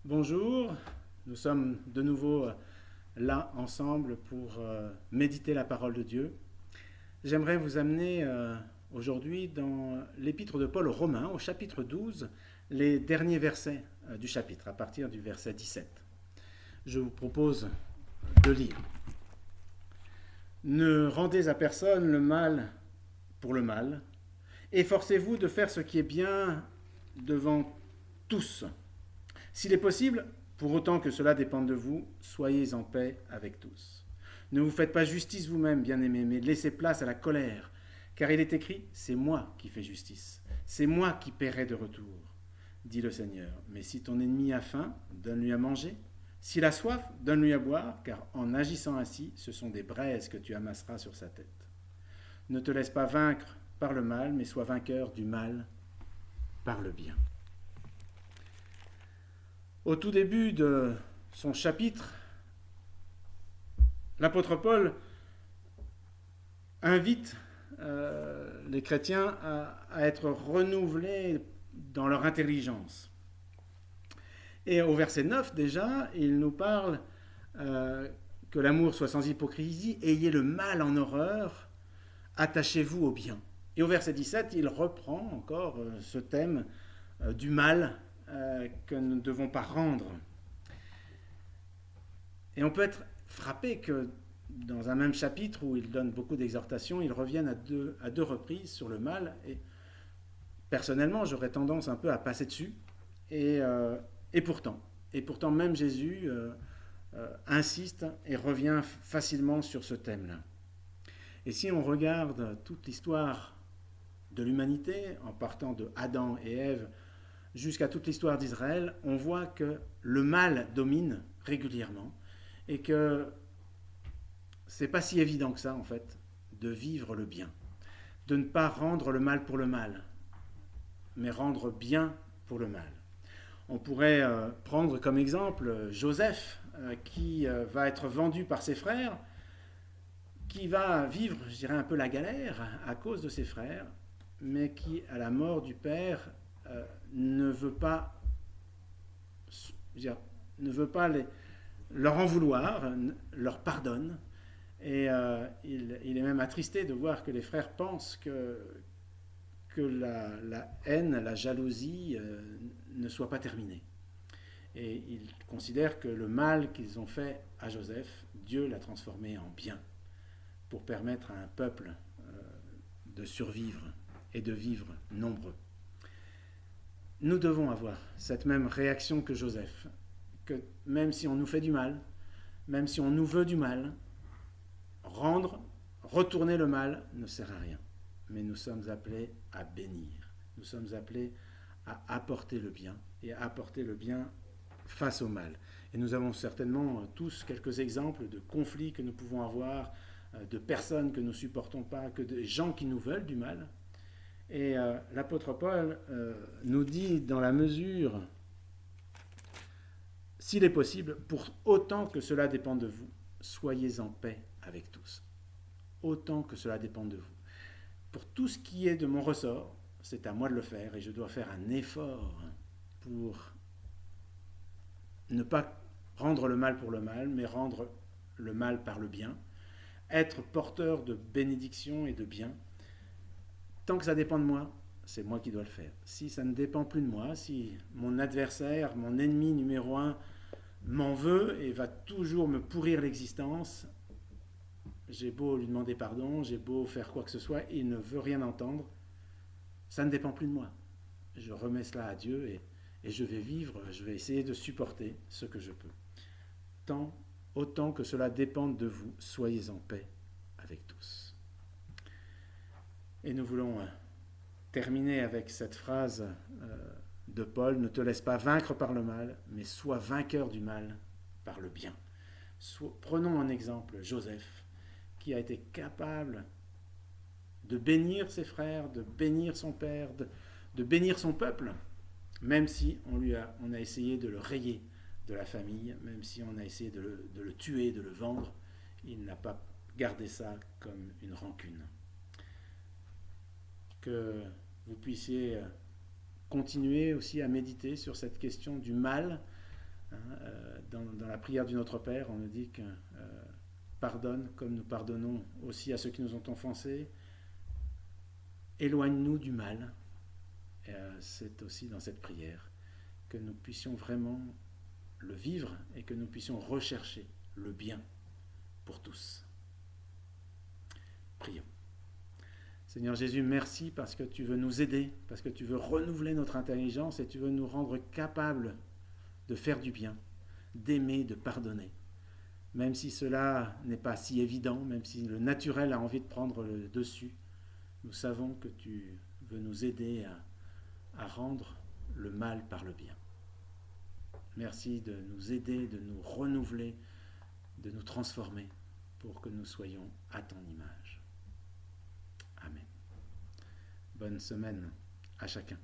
Bonjour, nous sommes de nouveau là ensemble pour méditer la parole de Dieu. J'aimerais vous amener aujourd'hui dans l'épître de Paul aux Romains, au chapitre 12, les derniers versets du chapitre, à partir du verset 17. Je vous propose de lire. Ne rendez à personne le mal pour le mal, efforcez-vous de faire ce qui est bien devant tous. S'il est possible, pour autant que cela dépende de vous, soyez en paix avec tous. Ne vous faites pas justice vous-même, bien-aimés, mais laissez place à la colère, car il est écrit, c'est moi qui fais justice, c'est moi qui paierai de retour, dit le Seigneur. Mais si ton ennemi a faim, donne-lui à manger. S'il a soif, donne-lui à boire, car en agissant ainsi, ce sont des braises que tu amasseras sur sa tête. Ne te laisse pas vaincre par le mal, mais sois vainqueur du mal par le bien. Au tout début de son chapitre, l'apôtre Paul invite les chrétiens à être renouvelés dans leur intelligence. Et au verset 9 déjà, il nous parle que l'amour soit sans hypocrisie, ayez le mal en horreur, attachez-vous au bien. Et au verset 17, il reprend encore ce thème du mal que nous ne devons pas rendre. Et on peut être frappé que dans un même chapitre où il donne beaucoup d'exhortations, il revienne à deux reprises sur le mal. Et personnellement, j'aurais tendance un peu à passer dessus. Et pourtant, même Jésus insiste et revient facilement sur ce thème-là. Et si on regarde toute l'histoire de l'humanité, en partant de Adam et Ève jusqu'à toute l'histoire d'Israël, on voit que le mal domine régulièrement et que c'est pas si évident que ça, en fait, de vivre le bien, de ne pas rendre le mal pour le mal, mais rendre bien pour le mal. On pourrait prendre comme exemple Joseph, qui va être vendu par ses frères, qui va vivre, je dirais, un peu la galère à cause de ses frères, mais qui, à la mort du père, ne veut pas, ne veut pas leur en vouloir, leur pardonne. Et il est même attristé de voir que les frères pensent que la haine, la jalousie ne soit pas terminée. Et il considère que le mal qu'ils ont fait à Joseph, Dieu l'a transformé en bien pour permettre à un peuple de survivre et de vivre nombreux. Nous devons avoir cette même réaction que Joseph, que même si on nous fait du mal, même si on nous veut du mal, retourner le mal ne sert à rien. Mais nous sommes appelés à bénir. Nous sommes appelés à apporter le bien et à apporter le bien face au mal. Et nous avons certainement tous quelques exemples de conflits que nous pouvons avoir, de personnes que nous ne supportons pas, que de gens qui nous veulent du mal. Et l'apôtre Paul nous dit, dans la mesure, s'il est possible, pour autant que cela dépend de vous, soyez en paix avec tous. Autant que cela dépend de vous. Pour tout ce qui est de mon ressort, c'est à moi de le faire et je dois faire un effort pour ne pas rendre le mal pour le mal, mais rendre le mal par le bien, être porteur de bénédiction et de bien. Tant que ça dépend de moi, c'est moi qui dois le faire. Si ça ne dépend plus de moi, si mon adversaire, mon ennemi numéro un, m'en veut et va toujours me pourrir l'existence, j'ai beau lui demander pardon, j'ai beau faire quoi que ce soit, il ne veut rien entendre, ça ne dépend plus de moi. Je remets cela à Dieu et je vais vivre, je vais essayer de supporter ce que je peux. Autant que cela dépende de vous, soyez en paix avec tous. Et nous voulons terminer avec cette phrase de Paul, ne te laisse pas vaincre par le mal, mais sois vainqueur du mal par le bien. Prenons en exemple Joseph, qui a été capable de bénir ses frères, de bénir son père, de bénir son peuple, même si on a essayé de le rayer de la famille, même si on a essayé de le tuer, de le vendre, il n'a pas gardé ça comme une rancune. Que vous puissiez continuer aussi à méditer sur cette question du mal Hein, dans la prière du Notre Père, on nous dit que pardonne comme nous pardonnons aussi à ceux qui nous ont offensés. Éloigne-nous du mal. C'est aussi dans cette prière que nous puissions vraiment le vivre et que nous puissions rechercher le bien pour tous. Prions. Seigneur Jésus, merci parce que tu veux nous aider, parce que tu veux renouveler notre intelligence et tu veux nous rendre capables de faire du bien, d'aimer, de pardonner. Même si cela n'est pas si évident, même si le naturel a envie de prendre le dessus, nous savons que tu veux nous aider à rendre le mal par le bien. Merci de nous aider, de nous renouveler, de nous transformer pour que nous soyons à ton image. Amen. Bonne semaine à chacun.